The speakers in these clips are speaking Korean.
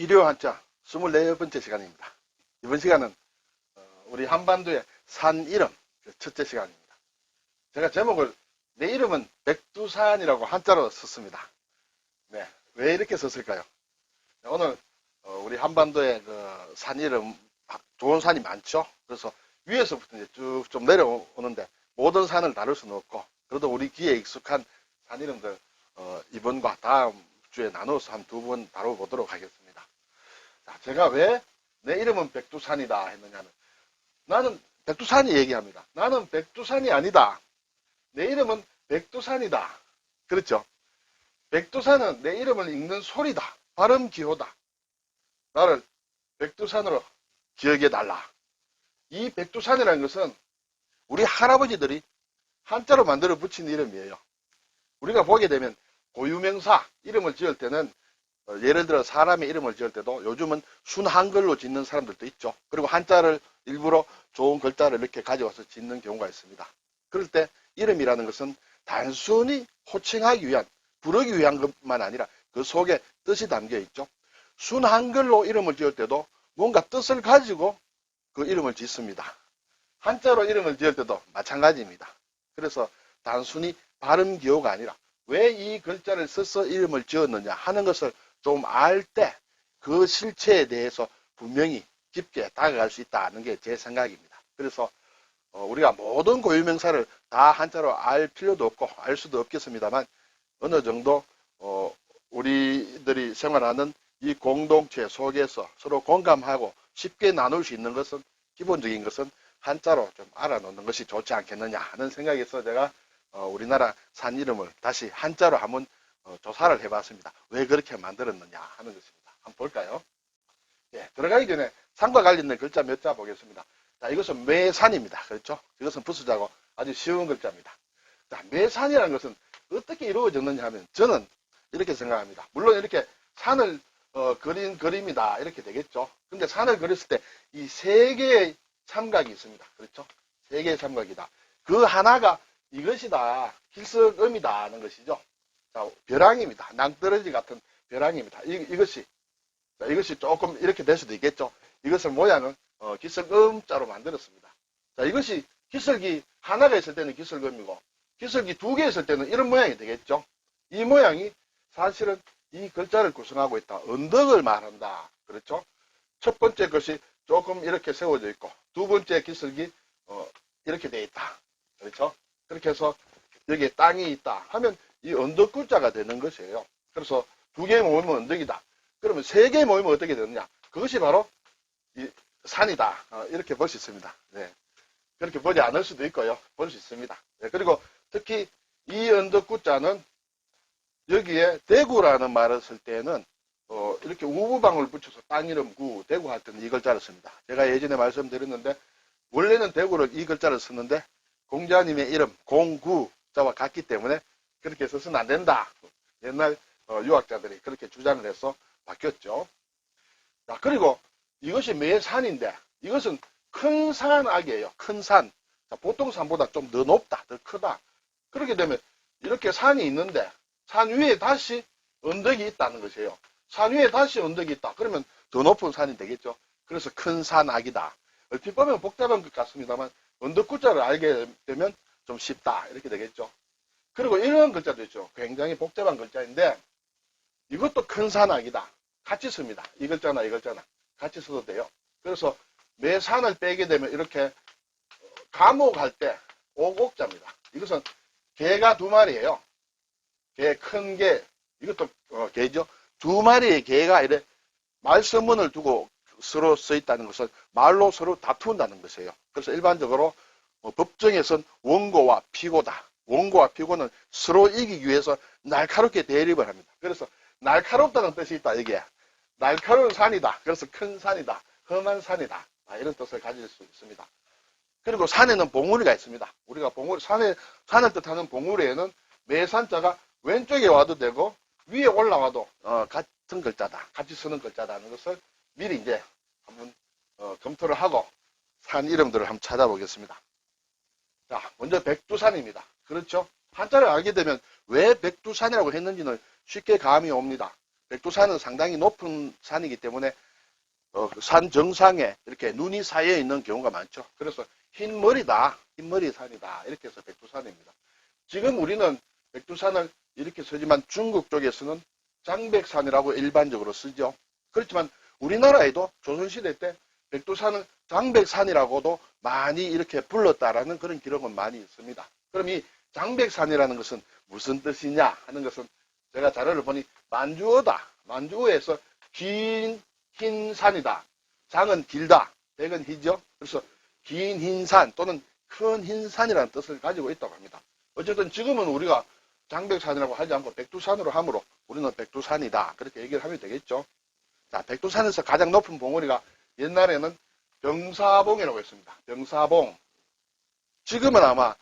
일요 한자 24번째 시간입니다. 이번 시간은 우리 한반도의 산 이름 첫째 시간입니다. 제가 제목을 내 이름은 백두산이라고 한자로 썼습니다. 네, 왜 이렇게 썼을까요? 오늘 우리 한반도에 그 산 이름 좋은 산이 많죠. 그래서 위에서부터 이제 쭉 좀 내려오는데 모든 산을 다룰 수는 없고 그래도 우리 귀에 익숙한 산 이름들 이번과 다음 주에 나눠서 한 두 번 다뤄보도록 하겠습니다. 자, 제가 왜 내 이름은 백두산이다 했느냐는 나는 백두산이 얘기합니다. 나는 백두산이 아니다. 내 이름은 백두산이다. 그렇죠? 백두산은 내 이름을 읽는 소리다. 발음 기호다. 나를 백두산으로 기억해달라. 이 백두산이라는 것은 우리 할아버지들이 한자로 만들어 붙인 이름이에요. 우리가 보게 되면 고유명사 이름을 지을 때는 예를 들어 사람의 이름을 지을 때도 요즘은 순한글로 짓는 사람들도 있죠. 그리고 한자를 일부러 좋은 글자를 이렇게 가져와서 짓는 경우가 있습니다. 그럴 때 이름이라는 것은 단순히 호칭하기 위한, 부르기 위한 것만 아니라 그 속에 뜻이 담겨 있죠. 순한글로 이름을 지을 때도 뭔가 뜻을 가지고 그 이름을 짓습니다. 한자로 이름을 지을 때도 마찬가지입니다. 그래서 단순히 발음 기호가 아니라 왜 이 글자를 써서 이름을 지었느냐 하는 것을 좀 알 때 그 실체에 대해서 분명히 깊게 다가갈 수 있다는 게 제 생각입니다. 그래서 우리가 모든 고유명사를 다 한자로 알 필요도 없고 알 수도 없겠습니다만 어느 정도 우리들이 생활하는 이 공동체 속에서 서로 공감하고 쉽게 나눌 수 있는 것은 기본적인 것은 한자로 좀 알아놓는 것이 좋지 않겠느냐 하는 생각에서 제가 우리나라 산 이름을 다시 한자로 한번 조사를 해봤습니다. 왜 그렇게 만들었느냐 하는 것입니다. 한번 볼까요? 예, 들어가기 전에 산과 관련된 글자 몇 자 보겠습니다. 자, 이것은 매산입니다. 그렇죠? 이것은 부수자고 아주 쉬운 글자입니다. 자, 매산이라는 것은 어떻게 이루어졌느냐 하면 저는 이렇게 생각합니다. 물론 이렇게 산을 그린 그림이다 이렇게 되겠죠. 근데 산을 그렸을 때 이 세 개의 삼각이 있습니다. 그렇죠? 세 개의 삼각이다. 그 하나가 이것이다. 길석음이다 하는 것이죠. 자, 벼랑입니다. 낭떠러지 같은 벼랑입니다. 이것이 조금 이렇게 될 수도 있겠죠. 이것을 모양은 기슭음자로 만들었습니다. 자, 이것이 기슭이 하나가 있을 때는 기슭음이고 기슭이 두 개 있을 때는 이런 모양이 되겠죠. 이 모양이 사실은 이 글자를 구성하고 있다. 언덕을 말한다. 그렇죠? 첫 번째 것이 조금 이렇게 세워져 있고 두 번째 기슭이 이렇게 돼 있다. 그렇죠? 그렇게 해서 여기에 땅이 있다 하면 이 언덕 글자가 되는 것이에요. 그래서 두 개 모이면 언덕이다. 그러면 세 개 모이면 어떻게 되느냐? 그것이 바로 이 산이다. 이렇게 볼 수 있습니다. 네. 그렇게 보지 않을 수도 있고요. 볼 수 있습니다. 네. 그리고 특히 이 언덕 구자는 여기에 대구라는 말을 쓸 때는 이렇게 우부방을 붙여서 땅 이름 구, 대구 할 때는 이 글자를 씁니다. 제가 예전에 말씀드렸는데 원래는 대구를 이 글자를 썼는데 공자님의 이름 공구자와 같기 때문에 그렇게 써서는 안 된다. 옛날 유학자들이 그렇게 주장을 해서 바뀌었죠. 자, 그리고 이것이 매산인데 이것은 큰 산악이에요. 큰 산. 자, 보통 산보다 좀 더 높다. 더 크다. 그렇게 되면 이렇게 산이 있는데 산 위에 다시 언덕이 있다는 것이에요. 산 위에 다시 언덕이 있다. 그러면 더 높은 산이 되겠죠. 그래서 큰 산악이다. 얼핏 보면 복잡한 것 같습니다만 언덕 구자를 알게 되면 좀 쉽다. 이렇게 되겠죠. 그리고 이런 글자도 있죠. 굉장히 복잡한 글자인데 이것도 큰 산악이다. 같이 씁니다. 이 글자나 이 글자나 같이 써도 돼요. 그래서 매산을 빼게 되면 이렇게 감옥할 때 오곡자입니다. 이것은 개가 두 마리예요. 개, 큰 개, 이것도 개죠. 두 마리의 개가 이래 말서문을 두고 서로 써 있다는 것은 말로 서로 다툰다는 것이에요. 그래서 일반적으로 법정에서는 원고와 피고다. 원고와 피고는 서로 이기기 위해서 날카롭게 대립을 합니다. 그래서 날카롭다는 뜻이 있다. 이게 날카로운 산이다. 그래서 큰 산이다. 험한 산이다. 이런 뜻을 가질 수 있습니다. 그리고 산에는 봉우리가 있습니다. 우리가 봉우리, 산을 뜻하는 봉우리에는 매산자가 왼쪽에 와도 되고 위에 올라와도 같은 글자다. 같이 쓰는 글자다는 것을 미리 이제 한번 검토를 하고 산 이름들을 한번 찾아보겠습니다. 자, 먼저 백두산입니다. 그렇죠? 한자를 알게 되면 왜 백두산이라고 했는지는 쉽게 감이 옵니다. 백두산은 상당히 높은 산이기 때문에 산 정상에 이렇게 눈이 쌓여 있는 경우가 많죠. 그래서 흰머리다, 흰머리 산이다 이렇게 해서 백두산입니다. 지금 우리는 백두산을 이렇게 쓰지만 중국 쪽에서는 장백산이라고 일반적으로 쓰죠. 그렇지만 우리나라에도 조선시대 때 백두산을 장백산이라고도 많이 이렇게 불렀다라는 그런 기록은 많이 있습니다. 그럼 이 장백산이라는 것은 무슨 뜻이냐 하는 것은 제가 자료를 보니 만주어다. 만주어에서 긴 흰 산이다. 장은 길다. 백은 희죠. 그래서 긴 흰 산 또는 큰 흰 산이라는 뜻을 가지고 있다고 합니다. 어쨌든 지금은 우리가 장백산이라고 하지 않고 백두산으로 하므로 우리는 백두산이다. 그렇게 얘기를 하면 되겠죠. 자, 백두산에서 가장 높은 봉우리가 옛날에는 병사봉이라고 했습니다. 병사봉. 지금은 아마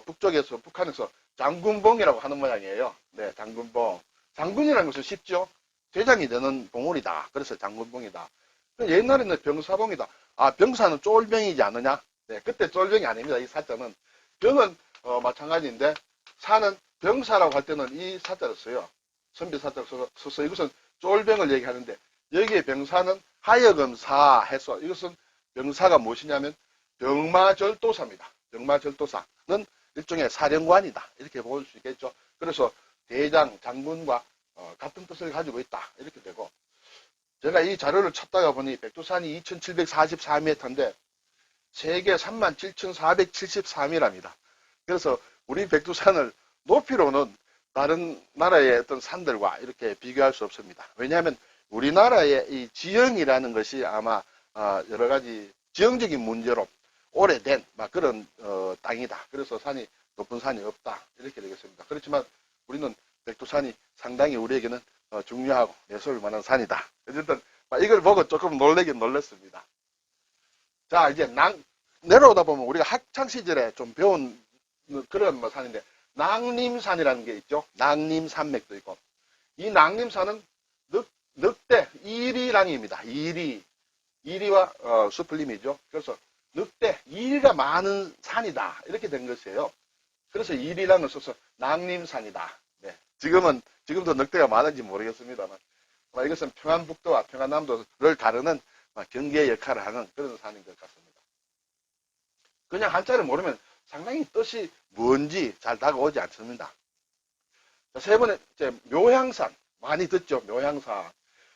북쪽에서 북한에서 장군봉이라고 하는 모양이에요. 네, 장군봉. 장군이라는 것은 쉽죠. 대장이 되는 봉우리다. 그래서 장군봉이다. 옛날에는 병사봉이다. 아, 병사는 쫄병이지 않느냐? 네, 그때 쫄병이 아닙니다. 이 사자는. 병은 마찬가지인데 사는 병사라고 할 때는 이 사자를 써요. 선비 사자를 써서 이것은 쫄병을 얘기하는데 여기에 병사는 하여금사 해서 이것은 병사가 무엇이냐면 병마절도사입니다. 병마절도사는 일종의 사령관이다. 이렇게 볼 수 있겠죠. 그래서 대장, 장군과 같은 뜻을 가지고 있다. 이렇게 되고 제가 이 자료를 찾다가 보니 백두산이 2744m인데 세계 37,473m입니다. 그래서 우리 백두산을 높이로는 다른 나라의 어떤 산들과 이렇게 비교할 수 없습니다. 왜냐하면 우리나라의 이 지형이라는 것이 아마 여러 가지 지형적인 문제로 오래된 그런 땅이다. 그래서 산이 높은 산이 없다. 이렇게 되겠습니다. 그렇지만 우리는 백두산이 상당히 우리에게는 중요하고 내세울 만한 산이다. 어쨌든 이걸 보고 조금 놀라긴 놀랐습니다. 자, 이제 내려오다 보면 우리가 학창 시절에 좀 배운 그런 산인데 낭림산이라는 게 있죠. 낭림산맥도 있고 이 낭림산은 늑대 이리랑입니다. 이리와 수플림이죠. 그래서 늑대 이리가 많은 산이다 이렇게 된 것이에요. 그래서 이리랑을 써서 낭림산이다. 네. 지금도 늑대가 많은지 모르겠습니다만 이것은 평안북도와 평안남도를 가르는 경계 역할을 하는 그런 산인 것 같습니다. 그냥 한자를 모르면 상당히 뜻이 뭔지 잘 다가오지 않습니다. 자, 세 번째 묘향산 많이 듣죠. 묘향산.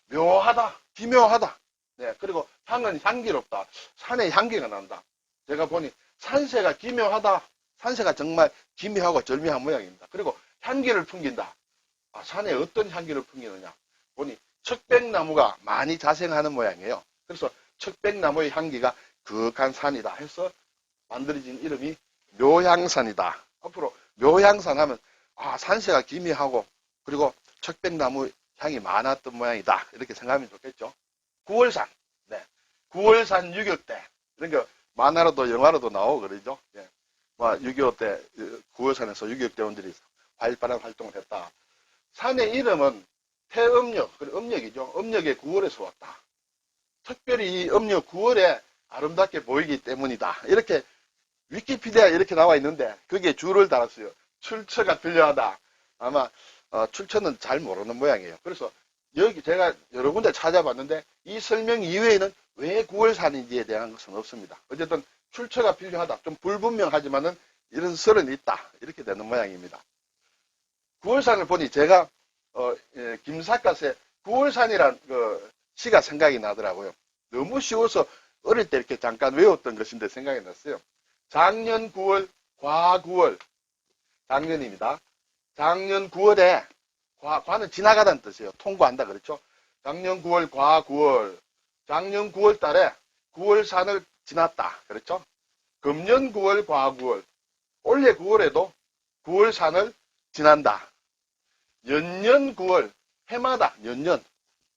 묘하다, 기묘하다. 네, 그리고 향은 향기롭다. 산에 향기가 난다. 제가 보니 산세가 기묘하다. 산세가 정말 기묘하고 절묘한 모양입니다. 그리고 향기를 풍긴다. 산에 어떤 향기를 풍기느냐. 보니 척백나무가 많이 자생하는 모양이에요. 그래서 척백나무의 향기가 그윽한 산이다 해서 만들어진 이름이 묘향산이다. 앞으로 묘향산 하면 산세가 기묘하고 그리고 척백나무 향이 많았던 모양이다. 이렇게 생각하면 좋겠죠. 구월산. 네. 구월산 6.25때. 그러니까 만화로도 영화로도 나오고 그러죠. 예. 6.25 때 구월산에서 6.25 대원들이 활발한 활동을 했다. 산의 이름은 태음력, 음력이죠. 음력의 9월에서 왔다. 특별히 이 음력 9월에 아름답게 보이기 때문이다. 이렇게 위키피디아에 이렇게 나와 있는데 그게 줄을 달았어요. 출처가 필요하다. 아마 출처는 잘 모르는 모양이에요. 그래서 여기 제가 여러 군데 찾아봤는데 이 설명 이외에는 왜 9월산인지에 대한 것은 없습니다. 어쨌든 출처가 필요하다. 좀 불분명하지만은 이런 설은 있다. 이렇게 되는 모양입니다. 9월산을 보니 제가 김삿갓의 9월산이란 그 시가 생각이 나더라고요. 너무 쉬워서 어릴 때 이렇게 잠깐 외웠던 것인데 생각이 났어요. 작년 9월, 과 9월. 작년입니다. 작년 9월에 과는 지나가다는 뜻이에요. 통과한다 그렇죠. 작년 9월, 과 9월. 작년 9월 달에 9월산을 지났다. 그렇죠. 금년 9월, 과 9월. 올해 9월에도 9월산을 지난다. 연년 9월, 해마다 연년,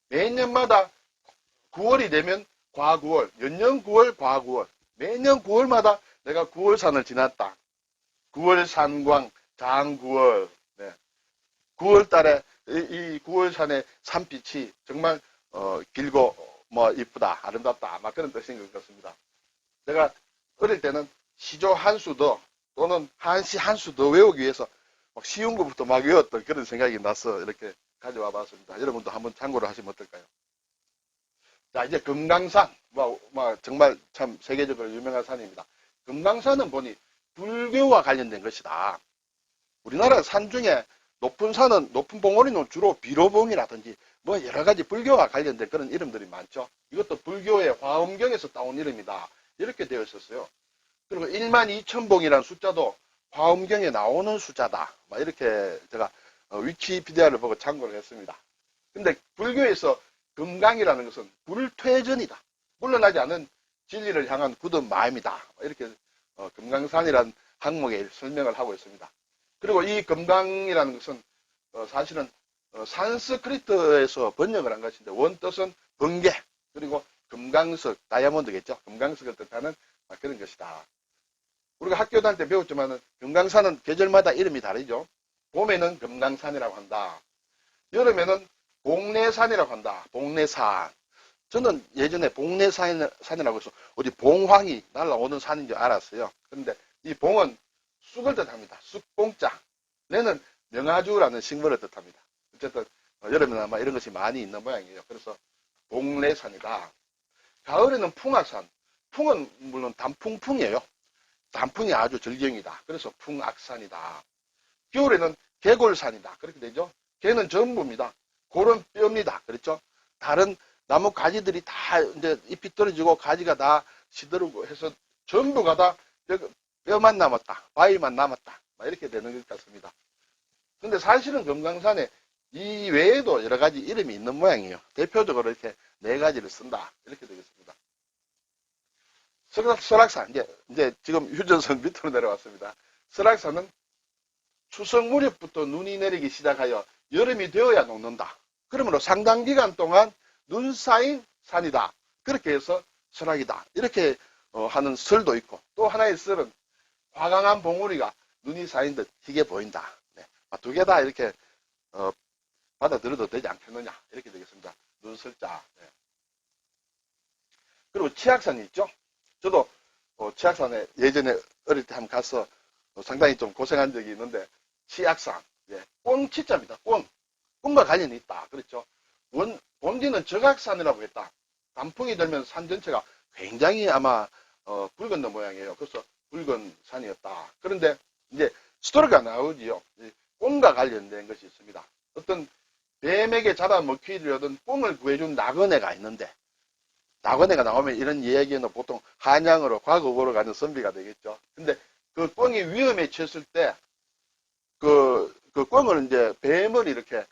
매년마다 9월이 되면 과 9월, 연년 9월, 과 9월, 매년 9월마다 내가 9월산을 지났다. 9월 산광, 장 9월, 네. 9월 달에 이 9월산의 산빛이 정말 길고 이쁘다, 아름답다, 그런 뜻인 것 같습니다. 제가 어릴 때는 시조 한 수더 또는 한시 한 수 더 외우기 위해서 쉬운 것부터 외웠던 그런 생각이 나서 이렇게 가져와 봤습니다. 여러분도 한번 참고를 하시면 어떨까요? 자, 이제 금강산. 정말 참 세계적으로 유명한 산입니다. 금강산은 보니 불교와 관련된 것이다. 우리나라 산 중에 높은 산은, 높은 봉우리는 주로 비로봉이라든지 뭐 여러 가지 불교와 관련된 그런 이름들이 많죠. 이것도 불교의 화엄경에서 따온 이름이다. 이렇게 되어 있었어요. 그리고 12,000봉이라는 숫자도 화엄경에 나오는 숫자다. 이렇게 제가 위키피디아를 보고 참고를 했습니다. 근데 불교에서 금강이라는 것은 불퇴전이다. 물러나지 않은 진리를 향한 굳은 마음이다. 이렇게 금강산이라는 항목에 설명을 하고 있습니다. 그리고 이 금강이라는 것은 사실은 산스크리트에서 번역을 한 것인데 원뜻은 번개, 그리고 금강석, 다이아몬드겠죠. 금강석을 뜻하는 그런 것이다. 우리가 학교 다닐 때 배웠지만 금강산은 계절마다 이름이 다르죠. 봄에는 금강산이라고 한다. 여름에는 봉래산이라고 한다. 봉래산. 저는 예전에 봉래산이라고 해서 어디 봉황이 날아오는 산인 줄 알았어요. 그런데 이 봉은 쑥을 뜻합니다. 쑥봉자. 내는 명아주라는 식물을 뜻합니다. 어쨌든 여름에는 아마 이런 것이 많이 있는 모양이에요. 그래서 봉래산이다. 가을에는 풍악산. 풍은 물론 단풍풍이에요. 단풍이 아주 절경이다. 그래서 풍악산이다. 겨울에는 개골산이다. 그렇게 되죠. 개는 전부입니다. 골은 뼈입니다. 그렇죠? 다른 나무 가지들이 다 이제 잎이 떨어지고 가지가 다 시들고 해서 전부가 다 뼈만 남았다. 바위만 남았다. 이렇게 되는 것 같습니다. 근데 사실은 금강산에 이 외에도 여러 가지 이름이 있는 모양이에요. 대표적으로 이렇게 4가지를 쓴다. 이렇게 되겠습니다. 설악산. 이제 지금 휴전선 밑으로 내려왔습니다. 설악산은 추석 무렵부터 눈이 내리기 시작하여 여름이 되어야 녹는다. 그러므로 상당 기간 동안 눈 쌓인 산이다. 그렇게 해서 설악이다. 이렇게 하는 설도 있고, 또 하나의 설은 화강한 봉우리가 눈이 쌓인 듯 희게 보인다. 네. 2개 다 이렇게 받아들여도 되지 않겠느냐. 이렇게 되겠습니다. 눈설자. 네. 그리고 치악산이 있죠. 저도 치악산에 예전에 어릴 때 한번 가서 상당히 좀 고생한 적이 있는데, 치악산. 예. 꽁치자입니다. 꽁과 관련이 있다. 그렇죠. 본디는 적악산이라고 했다. 단풍이 들면 산 전체가 굉장히 아마 붉은 모양이에요. 그래서 붉은 산이었다. 그런데 이제 스토리가 나오지요. 꽁과 관련된 것이 있습니다. 어떤 뱀에게 잡아먹히려던 꽁을 구해준 나그네가 있는데, 나그네가 나오면 이런 이야기는 보통 한양으로 과거 보러 가는 선비가 되겠죠. 근데 그 꽁이 위험에 처했을 때 그 꽁을 이제 뱀을 이렇게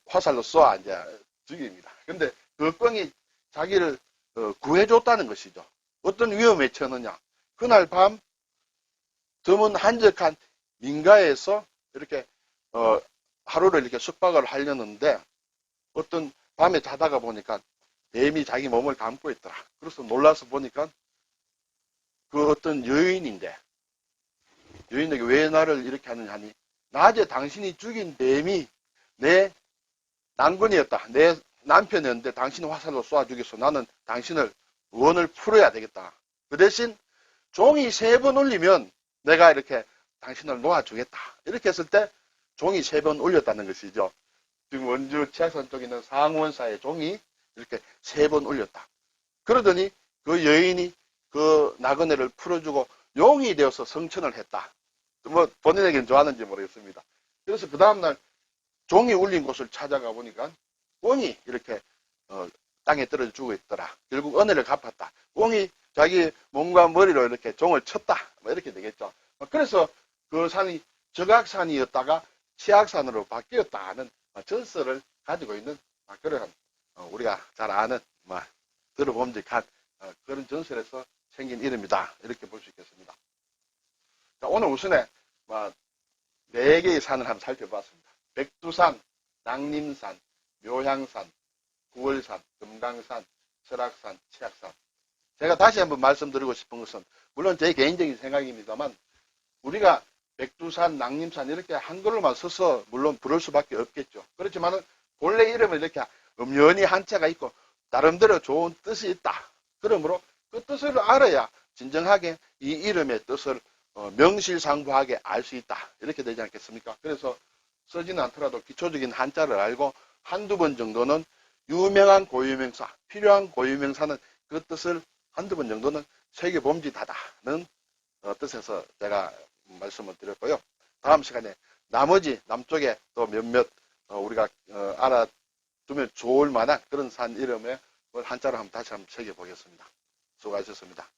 화살로 쏘아 이제 죽입니다. 근데 그 꽁이 자기를 구해줬다는 것이죠. 어떤 위험에 처했느냐. 그날 밤 드문 한적한 민가에서 이렇게 하루를 이렇게 숙박을 하려는데, 어떤 밤에 자다가 보니까 뱀이 자기 몸을 감고 있더라. 그래서 놀라서 보니까 그 어떤 여인인데, 여인에게 왜 나를 이렇게 하느냐 하니, 낮에 당신이 죽인 뱀이 내 난군이었다. 내 남편이었는데 당신이 화살로 쏘아 죽였어. 나는 당신을 원을 풀어야 되겠다. 그 대신 종이 3번 울리면 내가 이렇게 당신을 놓아주겠다. 이렇게 했을 때 종이 3번 울렸다는 것이죠. 지금 원주 치악산 쪽에 있는 상원사의 종이 이렇게 3번 울렸다. 그러더니 그 여인이 그 나그네를 풀어주고 용이 되어서 성천을 했다. 뭐 본인에게는 좋아하는지 모르겠습니다. 그래서 그 다음날 종이 울린 곳을 찾아가 보니까 꽁이 이렇게 땅에 떨어져 죽어 있더라. 결국 은혜를 갚았다. 꽁이 자기 몸과 머리로 이렇게 종을 쳤다. 뭐 이렇게 되겠죠. 그래서 그 산이 적악산이었다가 치악산으로 바뀌었다 하는 전설을 가지고 있는 그런 우리가 잘 아는 들어봄직한 그런 전설에서 생긴 이름이다. 이렇게 볼 수 있겠습니다. 자, 오늘 우선에 4개의 산을 한번 살펴봤습니다. 백두산, 낭림산, 묘향산, 구월산, 금강산, 설악산, 치악산. 제가 다시 한번 말씀드리고 싶은 것은, 물론 제 개인적인 생각입니다만, 우리가 백두산, 낭림산 이렇게 한글로만 써서 물론 부를 수밖에 없겠죠. 그렇지만은 본래 이름은 이렇게 엄연히 한자가 있고 나름대로 좋은 뜻이 있다. 그러므로 그 뜻을 알아야 진정하게 이 이름의 뜻을 명실상부하게 알 수 있다. 이렇게 되지 않겠습니까? 그래서 쓰지는 않더라도 기초적인 한자를 알고 한두 번 정도는 유명한 고유명사, 필요한 고유명사는 그 뜻을 한두 번 정도는 새겨봄직하다는 뜻에서 제가 말씀을 드렸고요. 다음 시간에 나머지 남쪽에 또 몇몇 우리가 알아두면 좋을 만한 그런 산 이름을 한자로 다시 한번 새겨보겠습니다. 수고하셨습니다.